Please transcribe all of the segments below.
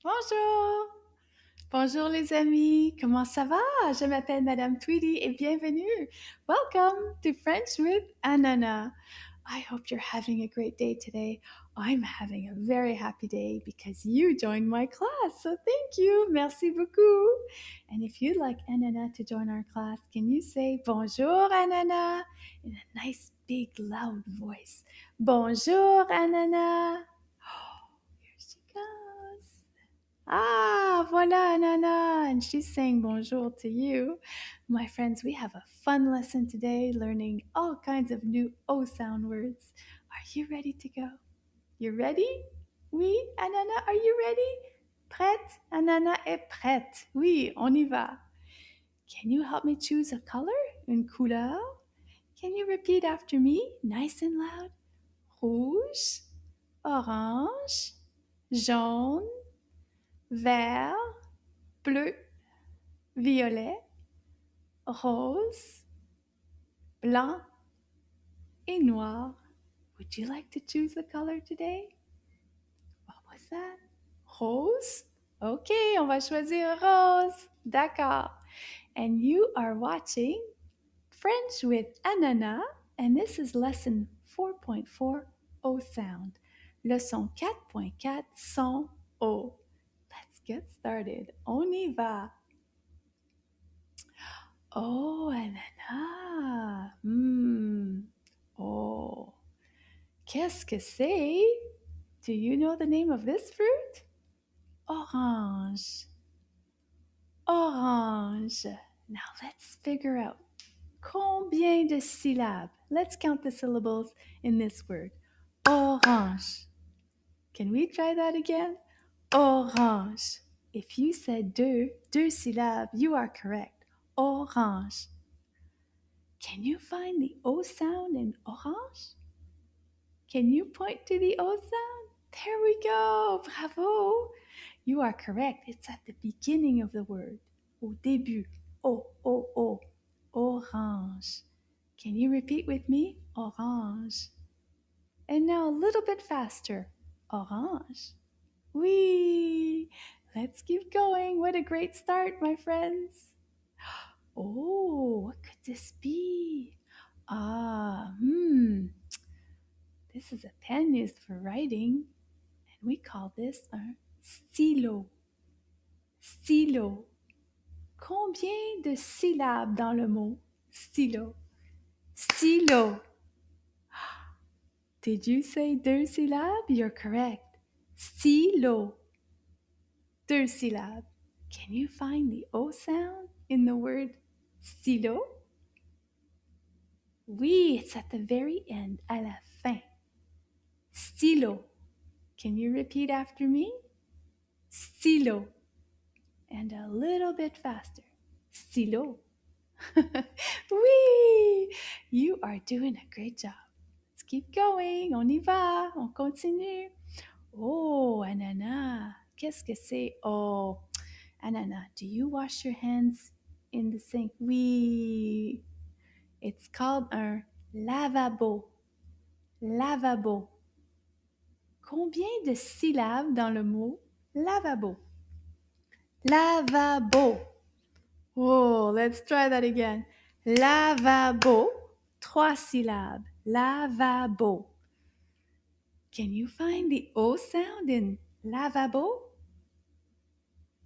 Bonjour! Bonjour les amis, comment ça va? Je m'appelle Madame Tweedy et bienvenue. Welcome to French with Ananas. I hope you're having a great day today. I'm having a very happy day because you joined my class, so thank you, merci beaucoup. And if you'd like Ananas to join our class, can you say bonjour Ananas in a nice big loud voice? Bonjour Ananas. Oh, here she goes. Ah, voilà, Nana, and she's saying bonjour to you. My friends, we have a fun lesson today, learning all kinds of new O sound words. Are you ready to go? You ready? Oui, Anana, are you ready? Prête? Anana est prête. Oui, on y va. Can you help me choose a color? Une couleur? Can you repeat after me, nice and loud? Rouge, orange, jaune, vert, bleu, violet, rose, blanc, et noir. Would you like to choose a color today? What was that? Rose? Ok, on va choisir rose. D'accord. And you are watching French with Ananas, and this is lesson 4.4 O sound. Leçon 4.4 son O. Let's get started. On y va. Oh, ananas. Oh. Qu'est-ce que c'est? Do you know the name of this fruit? Orange. Orange. Now let's figure out combien de syllabes. Let's count the syllables in this word. Orange. Can we try that again? Orange. If you said deux syllabes, you are correct. Orange. Can you find the O sound in orange? Can you point to the O sound? There we go. Bravo. You are correct. It's at the beginning of the word. Au début. O, O, O. Orange. Can you repeat with me? Orange. And now a little bit faster. Orange. Whee! Let's keep going. What a great start, my friends. Oh, what could this be? This is a pen used for writing, and we call this un stylo. Stylo. Combien de syllabes dans le mot stylo? Stylo. Did you say deux syllabes? You're correct. Stylo. Deux syllabes. Can you find the O sound in the word stylo? Oui, it's at the very end, à la fin. Stylo. Can you repeat after me? Stylo. And a little bit faster. Stylo. Oui! You are doing a great job. Let's keep going. On y va. On continue. Oh, ananas. Qu'est-ce que c'est? Oh, ananas. Do you wash your hands in the sink? Oui. It's called un lavabo. Lavabo. Combien de syllabes dans le mot lavabo? Lavabo. Oh, let's try that again. Lavabo. Trois syllabes. Lavabo. Can you find the O sound in lavabo?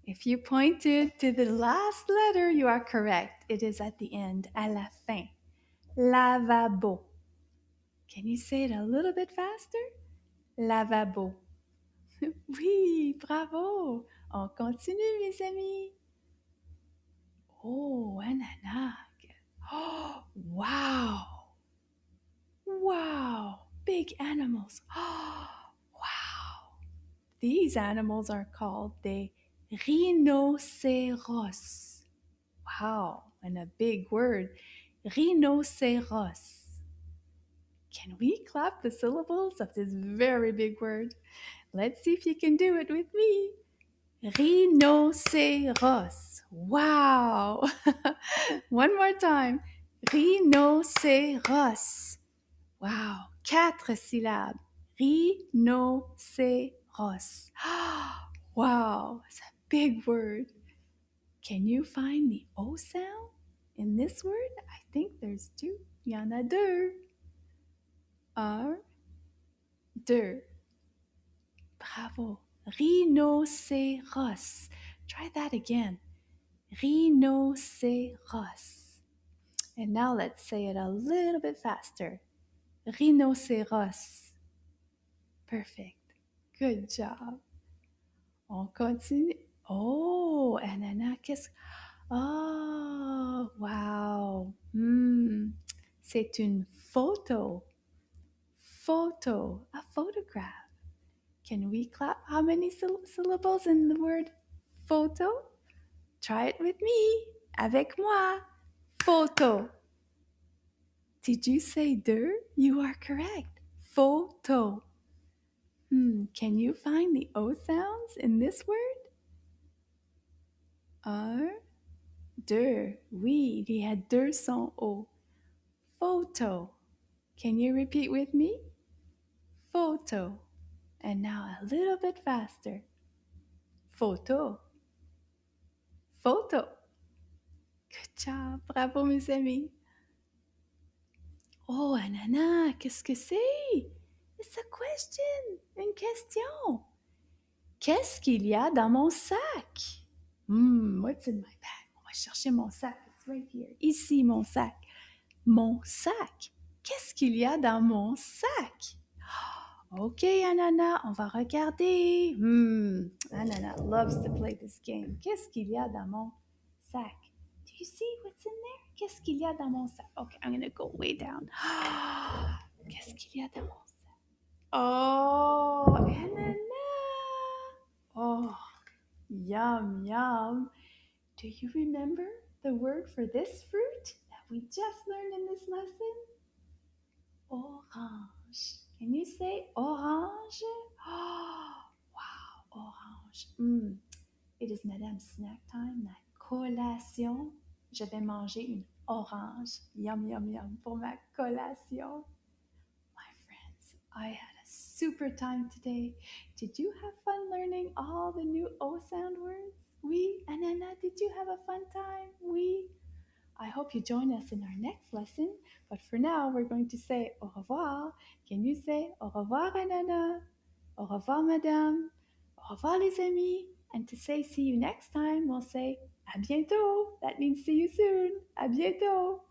If you pointed to the last letter, you are correct. It is at the end, à la fin. Lavabo. Can you say it a little bit faster? Lavabo. Oui, bravo. On continue, mes amis. Oh, ananas. Oh, wow. Wow. Big animals. Oh, wow. These animals are called the rhinocéros. Wow. And a big word. Rhinocéros. Can we clap the syllables of this very big word? Let's see if you can do it with me. Rhinocéros. Wow. One more time. Rhinocéros. Wow. Quatre syllabes. Rhinocéros. Wow, it's a big word. Can you find the O sound in this word? I think there's two. Il y en a deux. Un, deux. Bravo. Rhinocéros. Try that again. Rhinocéros. And now let's say it a little bit faster. Rhinocéros. Perfect. Good job. On continue. Oh, ananas, qu'est-ce... Oh, wow. C'est une photo. Photo. A photograph. Can we clap? How many syllables in the word photo? Try it with me. Avec moi. Photo. Did you say deux? You are correct. Photo. Can you find the O sounds in this word? Un, deux. Oui, il y a deux sons O. Photo. Can you repeat with me? Photo. And now a little bit faster. Photo. Photo. Good job. Bravo, mes amis. Oh, Ananas, qu'est-ce que c'est? It's a question. Une question. Qu'est-ce qu'il y a dans mon sac? What's in my bag? On va chercher mon sac. It's right here. Ici, mon sac. Mon sac. Qu'est-ce qu'il y a dans mon sac? Ok, Ananas, on va regarder. Ananas loves to play this game. Qu'est-ce qu'il y a dans mon sac? Do you see what's in there? Qu'est-ce qu'il y a dans mon sac? Okay, I'm going to go way down. Qu'est-ce qu'il y a dans mon sac? Oh, Ananas. Oh, yum, yum. Do you remember the word for this fruit that we just learned in this lesson? Orange. Can you say orange? Oh, wow, orange. It is Madame's snack time, la collation. Je vais manger une orange. Yum, yum, yum pour ma collation. My friends, I had a super time today. Did you have fun learning all the new O sound words? Oui, Anana, did you have a fun time? Oui. I hope you join us in our next lesson. But for now, we're going to say au revoir. Can you say au revoir, Anana? Au revoir, madame. Au revoir, les amis. And to say see you next time, we'll say à bientôt. That means see you soon. À bientôt.